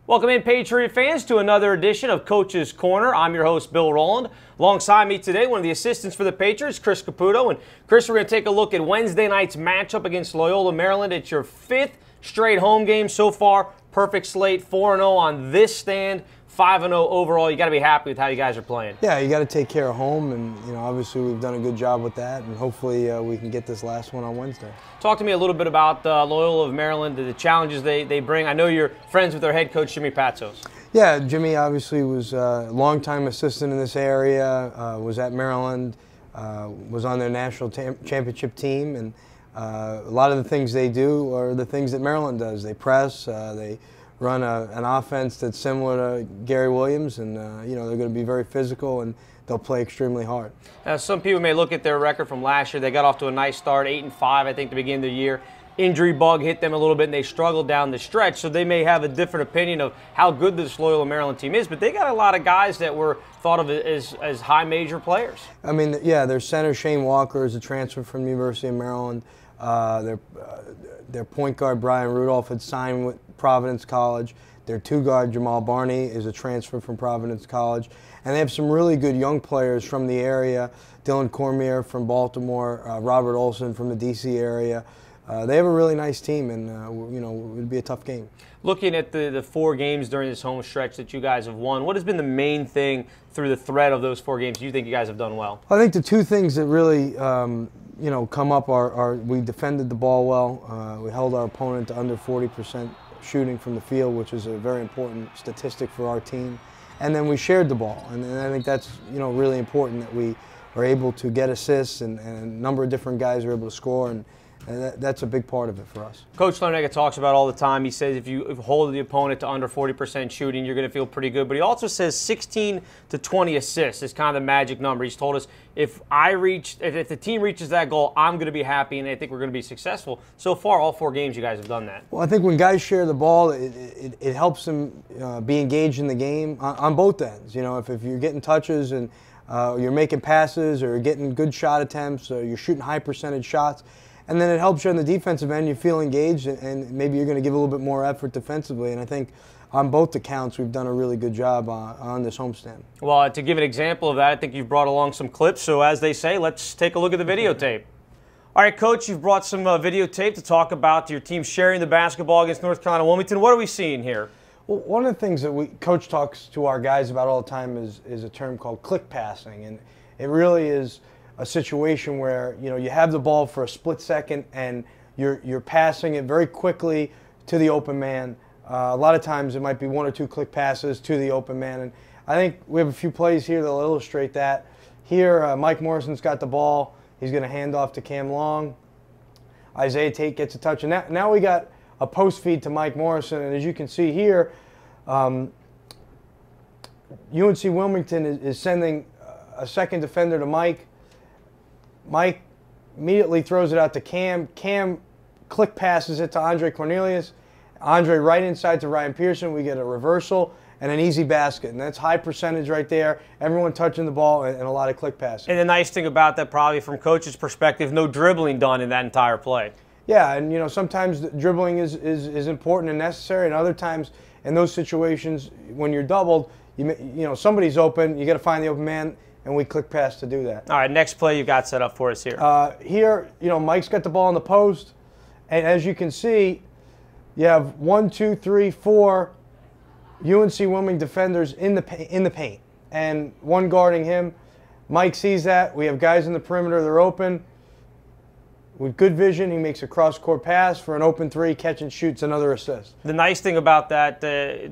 Welcome in, Patriot fans, to another edition of Coach's Corner. I'm your host, Bill Rohland. Alongside me today, one of the assistants for the Patriots, Chris Caputo. And Chris, we're going to take a look at Wednesday night's matchup against Loyola, Maryland. It's your fifth straight home game so far. Perfect slate, 4-0 on this stand, 5-0 overall. You got to be happy with how you guys are playing. Yeah, you got to take care of home, and obviously we've done a good job with that, and hopefully we can get this last one on Wednesday. Talk to me a little bit about Loyola of Maryland, the challenges they bring. I know you're friends with their head coach, Jimmy Patsos. Yeah, Jimmy obviously was a longtime assistant in this area, was at Maryland, was on their national championship team, and a lot of the things they do are the things that Maryland does. They press, they run an offense that's similar to Gary Williams, and they're going to be very physical, and they'll play extremely hard. Now, some people may look at their record from last year. They got off to a nice start, 8-5, I think, to begin the year. Injury bug hit them a little bit, and they struggled down the stretch, so they may have a different opinion of how good this Loyola Maryland team is, but they got a lot of guys that were thought of as high major players. I mean, yeah, their center, Shane Walker, is a transfer from the University of Maryland. Their point guard, Brian Rudolph, had signed with Providence College. Their two-guard, Jamal Barney, is a transfer from Providence College. And they have some really good young players from the area. Dylan Cormier from Baltimore, Robert Olson from the D.C. area. They have a really nice team, and it would be a tough game. Looking at the 4 games during this home stretch that you guys have won, what has been the main thing through the thread of those 4 games you think you guys have done well? I think the 2 things that really come up are we defended the ball well. We held our opponent to under 40% shooting from the field, which is a very important statistic for our team. And then we shared the ball, and I think that's really important, that we are able to get assists, and a number of different guys are able to score, and that's a big part of it for us. Coach Larnega talks about all the time. He says if you hold the opponent to under 40% shooting, you're going to feel pretty good. But he also says 16 to 20 assists is kind of the magic number. He's told us if the team reaches that goal, I'm going to be happy, and I think we're going to be successful. So far, all 4 games, you guys have done that. Well, I think when guys share the ball, it helps them be engaged in the game on both ends. If you're getting touches and you're making passes, or you're getting good shot attempts, or you're shooting high percentage shots, and then it helps you on the defensive end. You feel engaged, and maybe you're going to give a little bit more effort defensively. And I think on both accounts, we've done a really good job on this homestand. Well, to give an example of that, I think you've brought along some clips. So as they say, let's take a look at the videotape. All right, Coach, you've brought some videotape to talk about your team sharing the basketball against North Carolina Wilmington. What are we seeing here? Well, one of the things that Coach talks to our guys about all the time is a term called click passing. And it really is a situation where you have the ball for a split second, and you're passing it very quickly to the open man. A lot of times it might be 1 or 2 click passes to the open man, and I think we have a few plays here that'll illustrate that. Here, Mike Morrison's got the ball. He's going to hand off to Cam Long. Isaiah Tate gets a touch, and now we got a post feed to Mike Morrison, and as you can see here, UNC Wilmington is sending a second defender to Mike. Mike immediately throws it out to Cam. Cam click passes it to Andre Cornelius. Andre right inside to Ryan Pearson. We get a reversal and an easy basket. And that's high percentage right there. Everyone touching the ball and a lot of click passing. And the nice thing about that, probably from Coach's perspective, no dribbling done in that entire play. Yeah, and sometimes dribbling is important and necessary, and other times in those situations when you're doubled, somebody's open, you got to find the open man, and we click pass to do that. All right, next play you've got set up for us here. Here, Mike's got the ball in the post, and as you can see, you have 1, 2, 3, 4 UNC Wilmington defenders in the paint, and one guarding him. Mike sees that. We have guys in the perimeter. They're open. With good vision, he makes a cross-court pass for an open 3, catch and shoots, another assist. The nice thing about that,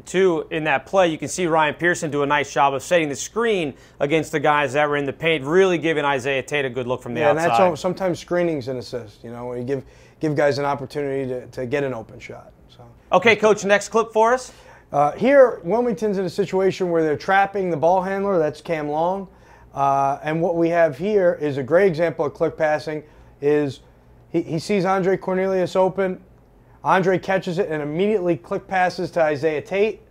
too, in that play, you can see Ryan Pearson do a nice job of setting the screen against the guys that were in the paint, really giving Isaiah Tate a good look from the outside. Yeah, and that's sometimes screening's an assist, when you give guys an opportunity to get an open shot. So. Okay, Coach, next clip for us. Here, Wilmington's in a situation where they're trapping the ball handler. That's Cam Long. And what we have here is a great example of click passing. He sees Andre Cornelius open. Andre catches it and immediately click passes to Isaiah Tate,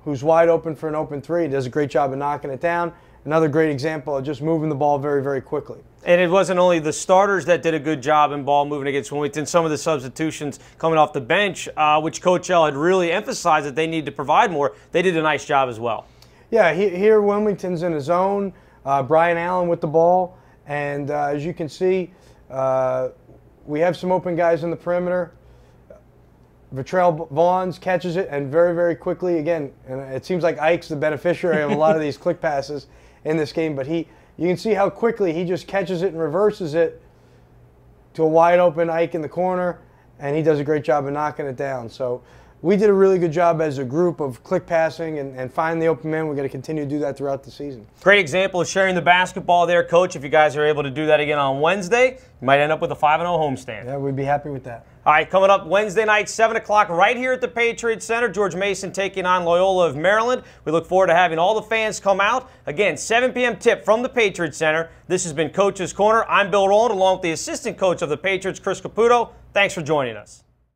who's wide open for an open 3. He does a great job of knocking it down. another great example of just moving the ball very, very quickly. And it wasn't only the starters that did a good job in ball moving against Wilmington. Some of the substitutions coming off the bench, which Coach L had really emphasized that they need to provide more, they did a nice job as well. Yeah, here Wilmington's in his zone. Brian Allen with the ball. And as you can see, we have some open guys in the perimeter. Vitrell Vaughns catches it, and very, very quickly, again, and it seems like Ike's the beneficiary of a lot of these click passes in this game, but you can see how quickly he just catches it and reverses it to a wide open Ike in the corner, and he does a great job of knocking it down. So we did a really good job as a group of click passing and finding the open man. We're going to continue to do that throughout the season. Great example of sharing the basketball there, Coach. If you guys are able to do that again on Wednesday, you might end up with a 5-0 homestand. Yeah, we'd be happy with that. All right, coming up Wednesday night, 7 o'clock, right here at the Patriot Center. George Mason taking on Loyola of Maryland. We look forward to having all the fans come out. Again, 7 p.m. tip from the Patriot Center. This has been Coach's Corner. I'm Bill Rohland, along with the assistant coach of the Patriots, Chris Caputo. Thanks for joining us.